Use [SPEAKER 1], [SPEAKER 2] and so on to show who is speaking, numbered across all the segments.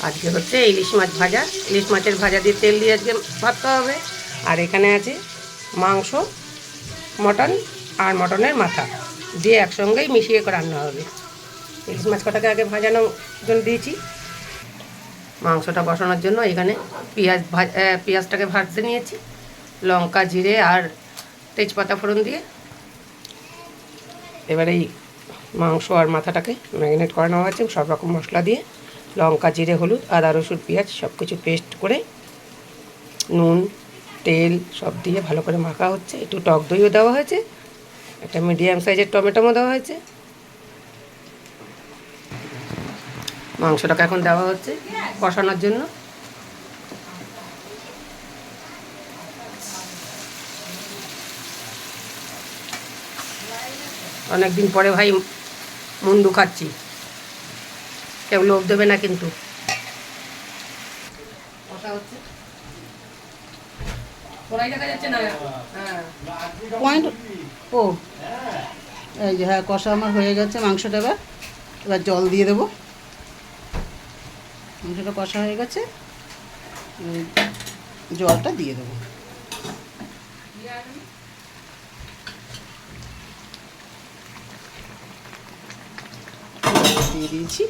[SPEAKER 1] আজকে হচ্ছে ইলিশ মাছ ভাজা, ইলিশ মাছের ভাজা দিয়ে তেল দিয়ে আজকে ভাজতে হবে। আর এখানে আছে মাংস, মটন আর মটনের মাথা দিয়ে একসঙ্গেই মিশিয়ে করে রান্না হবে। ইলিশ মাছ কটাকে আগে ভাজানোর জন্য দিয়েছি। মাংসটা বসানোর জন্য এখানে পেঁয়াজটাকে ভাজতে নিয়েছি, লঙ্কা, জিরে আর তেজপাতা ফোড়ন দিয়ে। এবার এই মাংস আর মাথাটাকে ম্যারিনেট করে নেওয়া হয়েছে সব রকম মশলা দিয়ে, লঙ্কা, জিরে, হলুদ, আদা, রসুন, পেঁয়াজ সব কিছু পেস্ট করে, নুন, তেল সব দিয়ে ভালো করে মাখা হচ্ছে। একটু টক দইও দেওয়া হয়েছে, একটা মিডিয়াম সাইজের টমেটোও দেওয়া হয়েছে। মাংসটাকে এখন দেওয়া হচ্ছে কষানোর জন্য। অনেকদিন পরে ভাই মুন্ডু খাচ্ছি, কেউ লোভ দেবে না কিন্তু। কষা হচ্ছে, কড়াই দেখা যাচ্ছে না। হ্যাঁ
[SPEAKER 2] পয়েন্ট। ও এই যে, হ্যাঁ, কষা আমার হয়ে গেছে মাংসটা। এবার জল দিয়ে দেবো। মাংসটা কষা হয়ে গেছে, জলটা দিয়ে দেবো। দিয়ে দিয়েছি,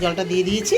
[SPEAKER 2] জলটা দিয়ে দিয়েছি।